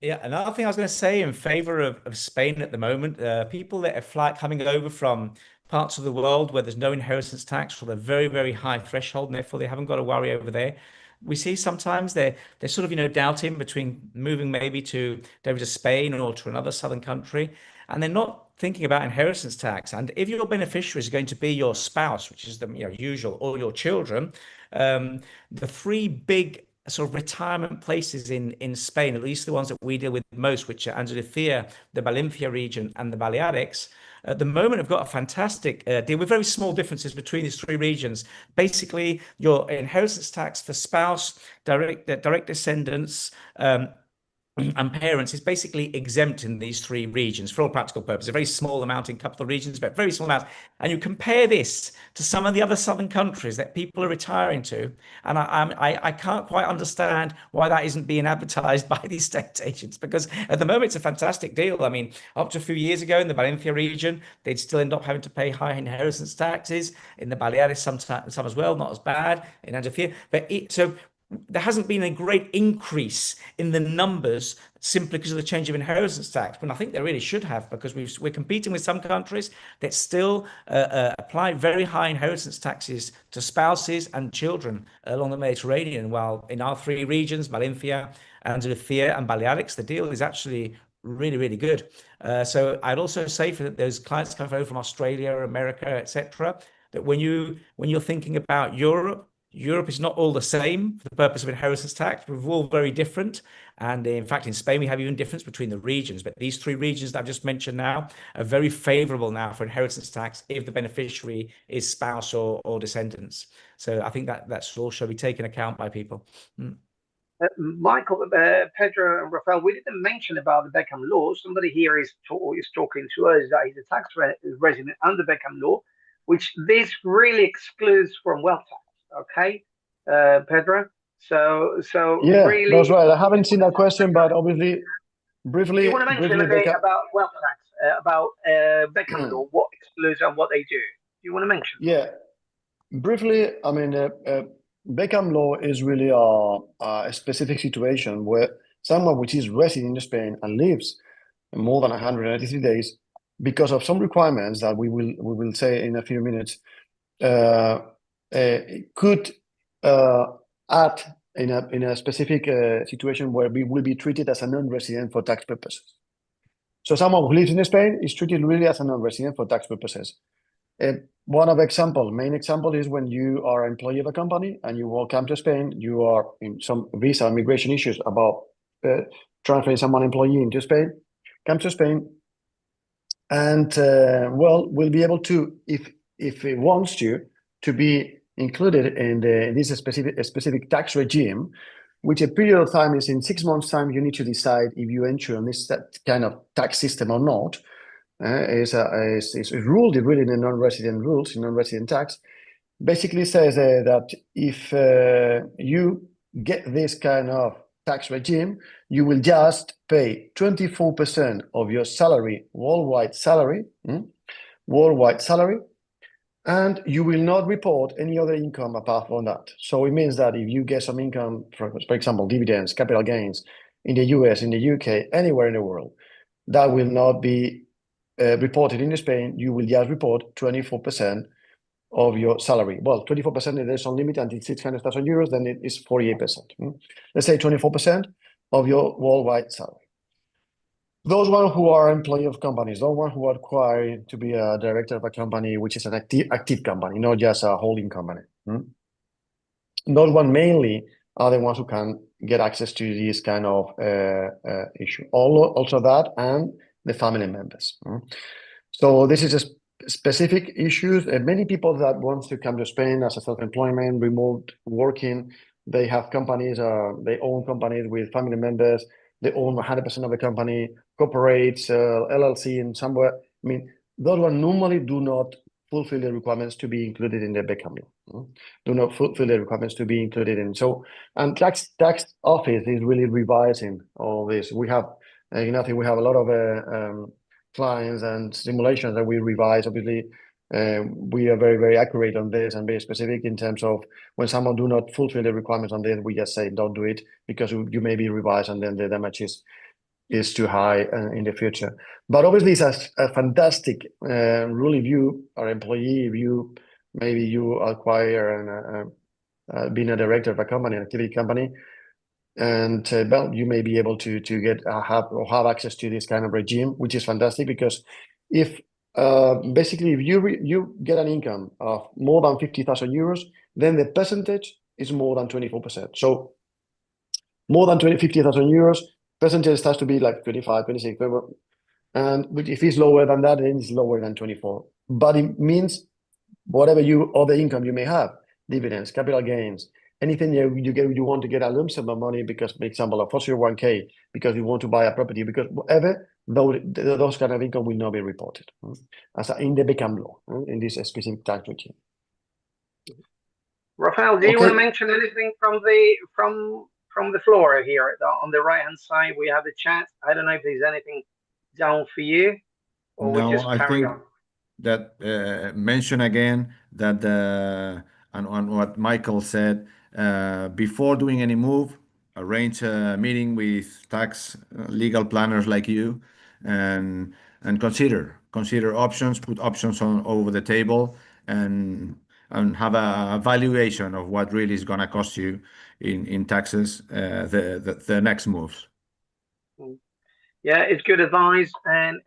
Yeah, another thing I was going to say in favor of Spain at the moment, people that are coming over from parts of the world where there's no inheritance tax, or a very, very high threshold, and therefore they haven't got to worry over there. We see sometimes they're sort of, doubting between moving maybe to Spain or to another southern country, and they're not thinking about inheritance tax. And if your beneficiary is going to be your spouse, which is the usual, or your children, the three big sort of retirement places in Spain, at least the ones that we deal with most, which are Andalusia, the Valencia region, and the Balearics, at the moment have got a fantastic deal with very small differences between these three regions. Basically, your inheritance tax for spouse, direct descendants, and parents is basically exempt in these three regions for all practical purposes. A very small amount in a couple of regions, but very small amount. And you compare this to some of the other southern countries that people are retiring to, and I can't quite understand why that isn't being advertised by the estate agents, because at the moment it's a fantastic deal. I mean, up to a few years ago in the Valencia region, they'd still end up having to pay high inheritance taxes. In the Balearics, some as well, not as bad in Andalusia. But so there hasn't been a great increase in the numbers simply because of the change of inheritance tax, but I think there really should have, because we're competing with some countries that still apply very high inheritance taxes to spouses and children along the Mediterranean, while in our three regions, Valencia, Andalusia, and Balearics, the deal is actually really, really good. So I'd also say for those clients coming over from Australia, America, etc., that when you're thinking about Europe is not all the same for the purpose of inheritance tax. We're all very different. And in fact, in Spain, we have even difference between the regions. But these three regions that I've just mentioned now are very favorable now for inheritance tax if the beneficiary is spouse or descendants. So I think that all should be taken account by people. Michael, Pedro, and Rafael, we didn't mention about the Beckham law. Somebody here is talking to us that he's a tax resident under Beckham law, which this really excludes from wealth tax. Okay, Pedro. So yeah, really, that's right. I haven't seen that question, but obviously, briefly. You want to mention a bit about wealth tax, about Beckham law, what excludes and what they do? Do you want to mention? Yeah, briefly. I mean, Beckham law is really a specific situation where someone which is resident in Spain and lives more than 183 days, because of some requirements that we will say in a few minutes, could add in a specific situation where we will be treated as a non-resident for tax purposes. So someone who lives in Spain is treated really as a non-resident for tax purposes. One of main example is when you are an employee of a company and you will come to Spain, you are in some visa immigration issues about transferring someone employee into Spain, come to Spain, and will be able to, if it wants to be included in this specific tax regime, which a period of time is in 6 months' time. You need to decide if you enter on this kind of tax system or not. Is ruled really in the non-resident rules, in non-resident tax. Basically says that if you get this kind of tax regime, you will just pay 24% of your salary, worldwide salary, and you will not report any other income apart from that. So it means that if you get some income, for example, dividends, capital gains in the US, in the UK, anywhere in the world, that will not be reported in Spain. You will just report 24% of your salary. Well, 24% there's some limit until 600,000 euros, then it is 48%. Let's say 24% of your worldwide salary. Those one who are employee of companies, those one who are required to be a director of a company, which is an active company, not just a holding company. Those one mainly are the ones who can get access to this kind of issue. Also that and the family members. So this is a specific issues. Many people that want to come to Spain as a self-employment, remote working, they have companies, they own companies with family members, they own 100% of the company, corporates, LLC in somewhere. I mean, those ones normally do not fulfill the requirements to be included in the beckham law. Do not fulfill the requirements to be included in. So, and tax office is really revising all this. We have, Ignacio, we have a lot of clients and simulations that we revise. Obviously, we are very, very accurate on this and very specific in terms of when someone do not fulfill the requirements on this, we just say don't do it because you may be revised and then the damage is too high in the future. But obviously, it's a fantastic rule if you are employee, if you maybe you acquire and being a director of a company, an activity company, and well, you may be able to get have access to this kind of regime, which is fantastic because if basically if you get an income of more than 50,000 euros, then the percentage is more than 24%. So more than 50,000 euros, percentage starts to be like 25, 26, and if it's lower than that, then it's lower than 24. But it means whatever other income you may have, dividends, capital gains, anything you want to get a lump sum of money because, for example, a 401k, because you want to buy a property, because whatever, those kind of income will not be reported as in the beckham law, in this specific tax regime. Rafael, do you want to mention anything from the floor here on the right hand side? We have the chat. I don't know if there's anything down for you, or we just carry on. That mention again that and what Michael said before doing any move, arrange a meeting with tax legal planners like you, and consider options, put options over the table, and have a valuation of what really is going to cost you in taxes the next moves. Yeah, it's good advice, and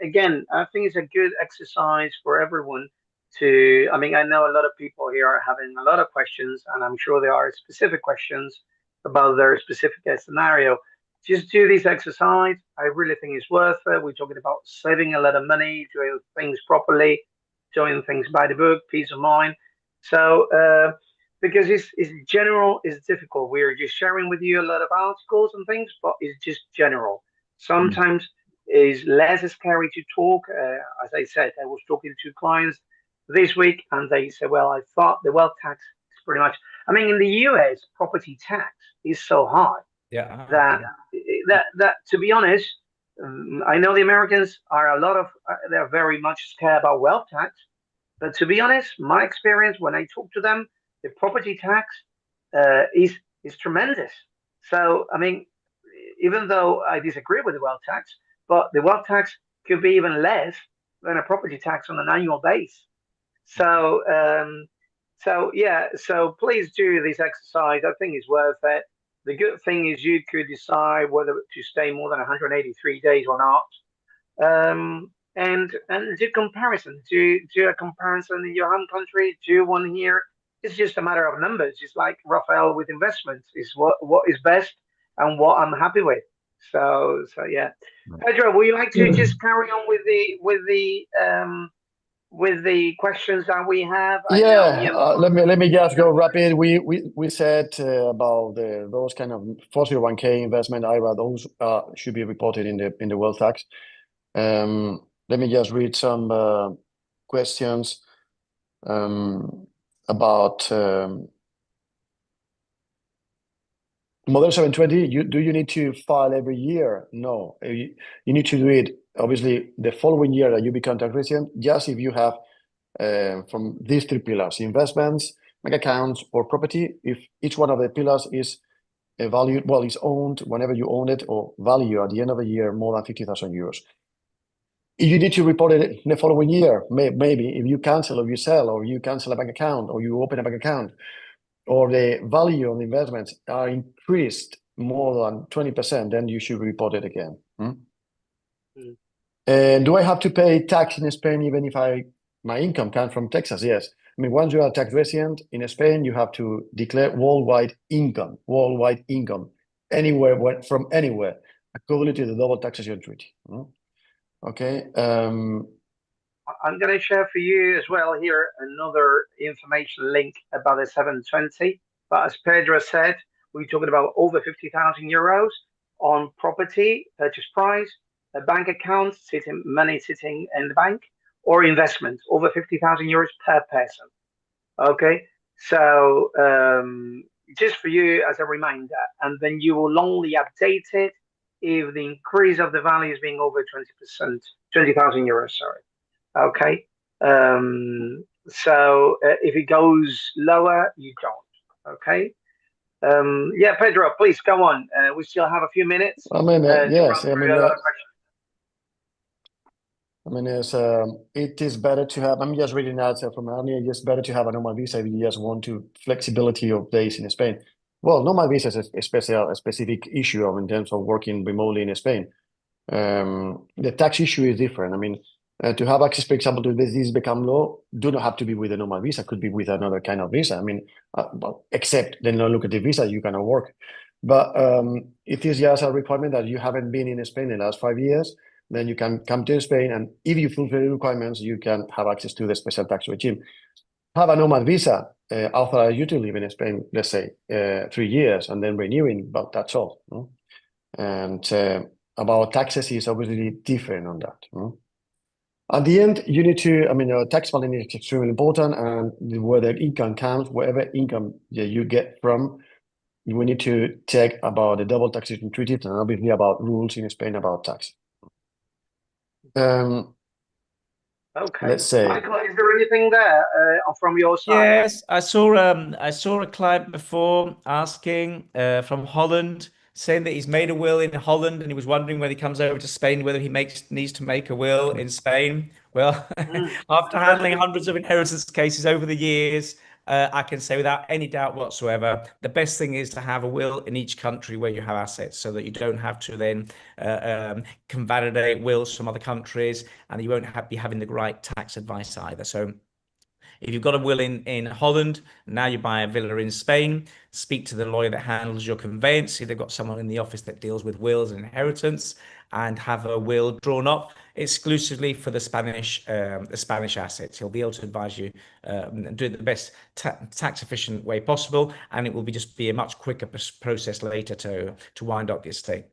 again, I think it's a good exercise for everyone to. I mean, I know a lot of people here are having a lot of questions, and I'm sure there are specific questions about their specific scenario. Just do this exercise. I really think it's worth it. We're talking about saving a lot of money, doing things properly, doing things by the book, peace of mind. So, because it's general, it's difficult. We're just sharing with you a lot of articles and things, but it's just general. Sometimes it's less scary to talk. As I said, I was talking to clients this week, and they said, "Well, I thought the wealth tax is pretty much." I mean, in the US, property tax is so high that to be honest, I know the Americans are they're very much scared about wealth tax, but to be honest, my experience when I talk to them, the property tax is tremendous. So, I mean, even though I disagree with the wealth tax, but the wealth tax could be even less than a property tax on an annual base. So, so please do this exercise. I think it's worth it. The good thing is you could decide whether to stay more than 183 days or not. And do comparison. Do a comparison in your home country. Do one here. It's just a matter of numbers. It's like Rafael with investments. Is what is best and what I'm happy with. So yeah. Pedro, would you like to just carry on with with the questions that we have? Let me just go rapid. We said about those kind of 401k investment IRA, those should be reported in the wealth tax. Let me just read some questions about Model 720. Do you need to file every year? No, you need to do it obviously the following year that you become tax resident, just if you have from these three pillars: investments, bank accounts, or property. If each one of the pillars is valued, well, is owned whenever you own it, or value at the end of the year more than 50,000 euros. You need to report it in the following year. Maybe if you cancel or you sell, or you cancel a bank account, or you open a bank account, or the value of the investments are increased more than 20%, then you should report it again. And do I have to pay tax in Spain even if my income comes from Texas? Yes. I mean, once you are a tax resident in Spain, you have to declare worldwide income, anywhere, from anywhere, equivalent to the double taxation treaty. Okay. I'm going to share for you as well here another information link about the 720. But as Pedro said, we're talking about over 50,000 euros on property purchase price, a bank account, money sitting in the bank, or investment over 50,000 euros per person. Okay, so just for you as a reminder, and then you will only update it if the increase of the value is being over 20%, 20,000 euros, sorry. Okay, so if it goes lower, you don't. Okay. Yeah, Pedro, please go on. We still have a few minutes. I mean, yes. I mean, it is better to have. I'm just reading that from earlier. It's better to have a normal visa if you just want to flexibility of days in Spain. Well, normal visa is a specific issue in terms of working remotely in Spain. The tax issue is different. I mean, to have access, for example, to this become law, do not have to be with a normal visa. Could be with another kind of visa. I mean, well, except the non-lucrative visa, you cannot work. But it is just a requirement that you haven't been in Spain in the last 5 years. Then you can come to Spain, and if you fulfill the requirements, you can have access to the special tax regime. Have a normal visa, authorize you to live in Spain, let's say 3 years, and then renewing, but that's all. And about taxes is obviously different on that. At the end, you need to, I mean, tax filing is extremely important, and whether income comes, whatever income you get from, we need to check about the double taxation treaty, and obviously about rules in Spain about tax. Okay. Let's say, Michael, is there anything there from your side? Yes, I saw a client before asking from Holland, saying that he's made a will in Holland and he was wondering when he comes over to Spain whether he needs to make a will in Spain. Well, after handling hundreds of inheritance cases over the years, I can say without any doubt whatsoever, the best thing is to have a will in each country where you have assets, so that you don't have to then convalidate wills from other countries, and you won't be having the right tax advice either. So if you've got a will in Holland, now you buy a villa in Spain, speak to the lawyer that handles your conveyance. See, they've got someone in the office that deals with wills and inheritance, and have a will drawn up exclusively for the Spanish assets. He'll be able to advise you and do it the best tax efficient way possible, and it will just be a much quicker process later to wind up the estate.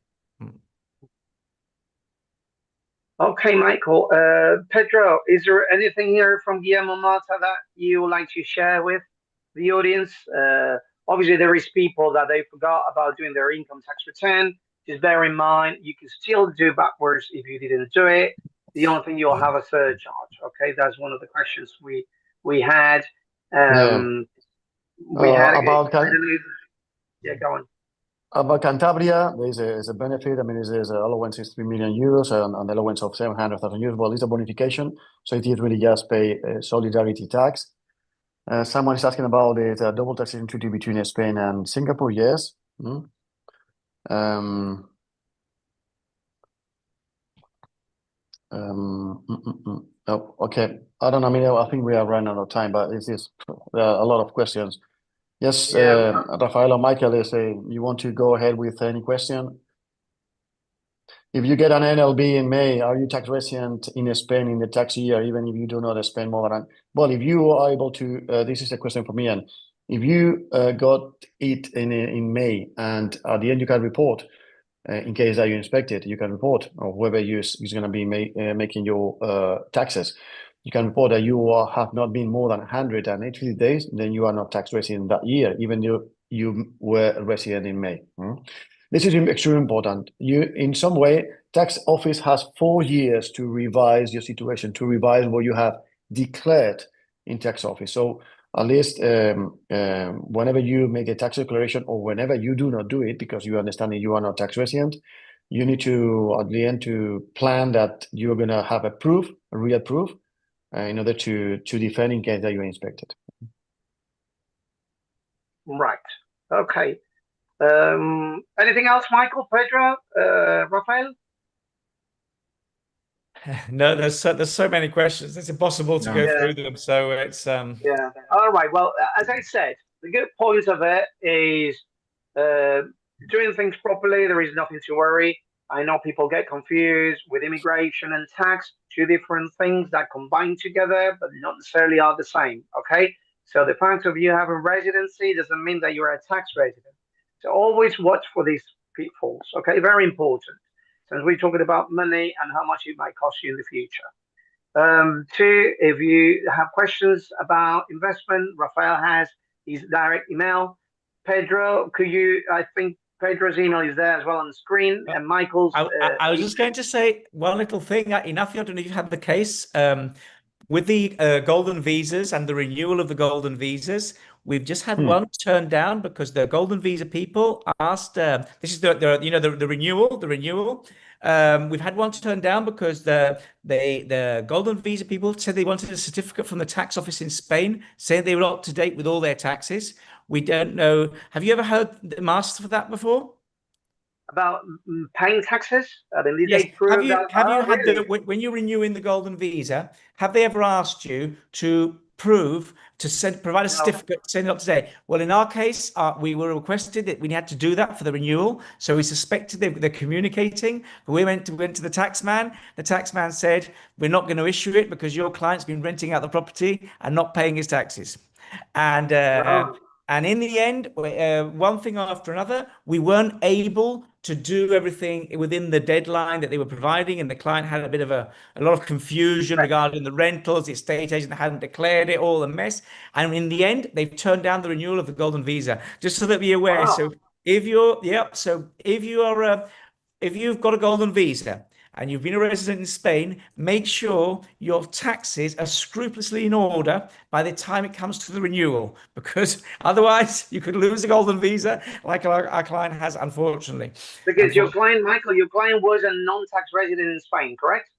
Okay, Michael. Pedro, is there anything here from Guillermo Mata that you would like to share with the audience? Obviously, there is people that they forgot about doing their income tax return. Just bear in mind, you can still do backwards if you didn't do it. The only thing, you'll have a surcharge. Okay, that's one of the questions we had. We had about yeah, go on. About Cantabria, there's a benefit. I mean, there's an allowance is 3 million euros and an allowance of 700,000 euros. Well, it's a bonification, so it is really just pay solidarity tax. Someone is asking about the double taxation treaty between Spain and Singapore. Yes. Oh, okay. I don't know. I mean, I think we are running out of time, but there are a lot of questions. Yes, Rafael or Michael, you want to go ahead with any question? If you get an NLB in May, are you tax resident in Spain in the tax year, even if you do not spend more than? Well, if you are able to, this is a question for me, and if you got it in May, and at the end you can report, in case that you inspect it, you can report, or whoever is going to be making your taxes, you can report that you have not been more than 180 days, then you are not tax resident that year, even though you were a resident in May. This is extremely important. You, in some way, tax office has 4 years to revise your situation, to revise what you have declared in tax office. So at least whenever you make a tax declaration, or whenever you do not do it because you understand that you are not tax resident, you need to, at the end, to plan that you're going to have a proof, a real proof, in order to defend in case that you're inspected. Right. Okay. Anything else, Michael, Pedro, Rafael? No, there's so many questions. It's impossible to go through them. So it's Yeah. All right. Well, as I said, the good point of it is doing things properly. There is nothing to worry. I know people get confused with immigration and tax, two different things that combine together, but not necessarily are the same. Okay. So the fact of you having residency doesn't mean that you're a tax resident. So always watch for these pitfalls. Okay. Very important. Since we're talking about money and how much it might cost you in the future. Two, if you have questions about investment, Rafael has his direct email. Pedro, could you, I think Pedro's email is there as well on the screen, and Michael's. I was just going to say one little thing. Ignacio, I don't know if you've had the case with the golden visas and the renewal of the golden visas. We've just had one turned down because the golden visa people asked. This is the renewal. We've had one turned down because the golden visa people said they wanted a certificate from the tax office in Spain saying they were up to date with all their taxes. We don't know. Have you ever heard them asked for that before? About paying taxes? Yes. Have you had when you're renewing the golden visa, have they ever asked you to provide a certificate, send it up to date? Well, in our case, we were requested that we had to do that for the renewal. So we suspected they're communicating. But we went to the taxman. The taxman said, we're not going to issue it because your client's been renting out the property and not paying his taxes. And in the end, one thing after another, we weren't able to do everything within the deadline that they were providing. And the client had a lot of confusion regarding the rentals. The estate agent hadn't declared it, all a mess. And in the end, they've turned down the renewal of the golden visa, just so that we're aware. Wow. So if you've got a golden visa and you've been a resident in Spain, make sure your taxes are scrupulously in order by the time it comes to the renewal, because otherwise you could lose a golden visa like our client has, unfortunately. Because your client, Michael, was a non-tax resident in Spain, correct?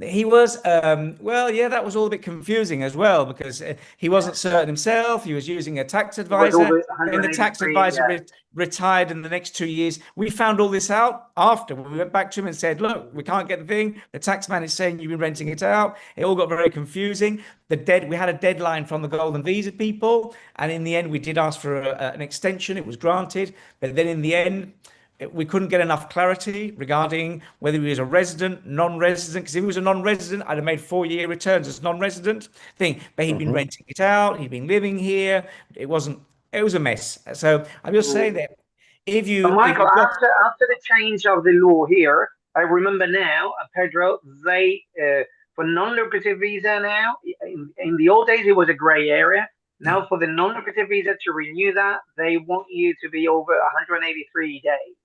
He was, well, yeah, that was all a bit confusing as well, because he wasn't certain himself. He was using a tax advisor, and the tax advisor retired in the next 2 years. We found all this out after. We went back to him and said, look, we can't get the thing. The tax man is saying you've been renting it out. It all got very confusing. We had a deadline from the golden visa people, and in the end, we did ask for an extension. It was granted, but then in the end, we couldn't get enough clarity regarding whether he was a resident, non-resident, because if he was a non-resident, I'd have made 4-year returns as non-resident thing. But he'd been renting it out, he'd been living here. It was a mess. So I'm just saying that Michael, after the change of the law here, I remember now, Pedro, they for non-lucrative visa now, in the old days it was a gray area. Now for the non-lucrative visa to renew that, they want you to be over 183 days.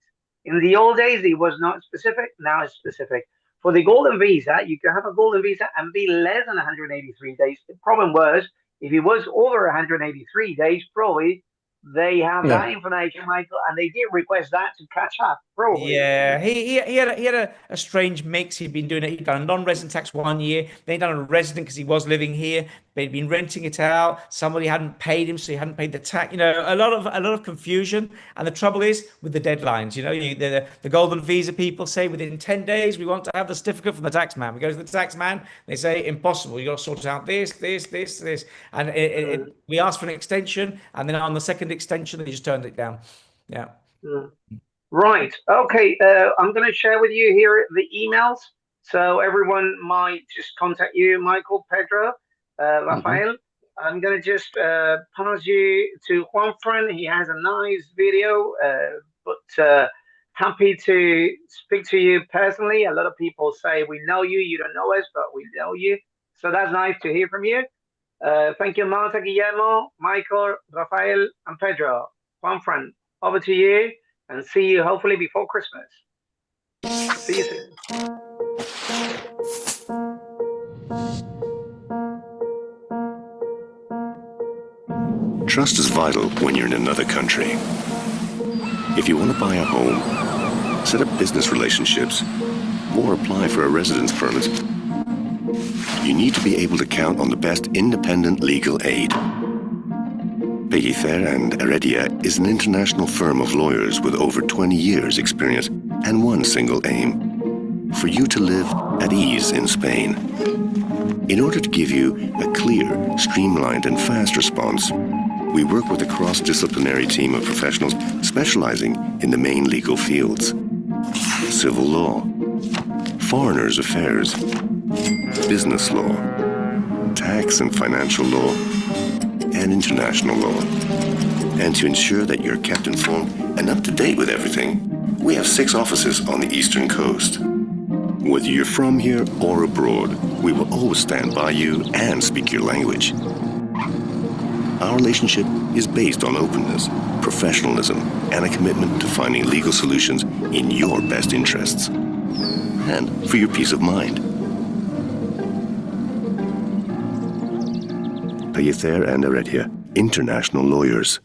In the old days, it was not specific. Now it's specific. For the golden visa, you can have a golden visa and be less than 183 days. The problem was, if it was over 183 days, probably they have that information, Michael, and they did request that to catch up. Probably. Yeah, he had a strange mix. He'd been doing it. He'd done a non-resident tax 1 year. Then he'd done a resident because he was living here, but he'd been renting it out. Somebody hadn't paid him, so he hadn't paid the tax. A lot of confusion. And the trouble is with the deadlines. The golden visa people say within 10 days we want to have the certificate from the tax man. We go to the tax man. They say impossible. You got to sort out this, and we asked for an extension, and then on the second extension they just turned it down. Yeah. Right. Okay. I'm going to share with you here the emails, so everyone might just contact you, Michael, Pedro, Rafael. I'm going to just pass you to Juanfran. He has a nice video, but happy to speak to you personally. A lot of people say we know you, you don't know us, but we know you. So that's nice to hear from you. Thank you, Marta, Guillermo, Michael, Rafael, and Pedro. Juanfran, over to you, and see you hopefully before Christmas. See you soon. Trust is vital when you're in another country. If you want to buy a home, set up business relationships, or apply for a residence permit, you need to be able to count on the best independent legal aid. Pellicer and Heredia is an international firm of lawyers with over 20 years' experience and one single aim: for you to live at ease in Spain. In order to give you a clear, streamlined, and fast response, we work with a cross-disciplinary team of professionals specializing in the main legal fields: civil law, foreigners' affairs, business law, tax and financial law, and international law. And to ensure that you're kept informed and up to date with everything, we have 6 offices on the Eastern Coast. Whether you're from here or abroad, we will always stand by you and speak your language. Our relationship is based on openness, professionalism, and a commitment to finding legal solutions in your best interests and for your peace of mind. Pellicer and Heredia, international lawyers.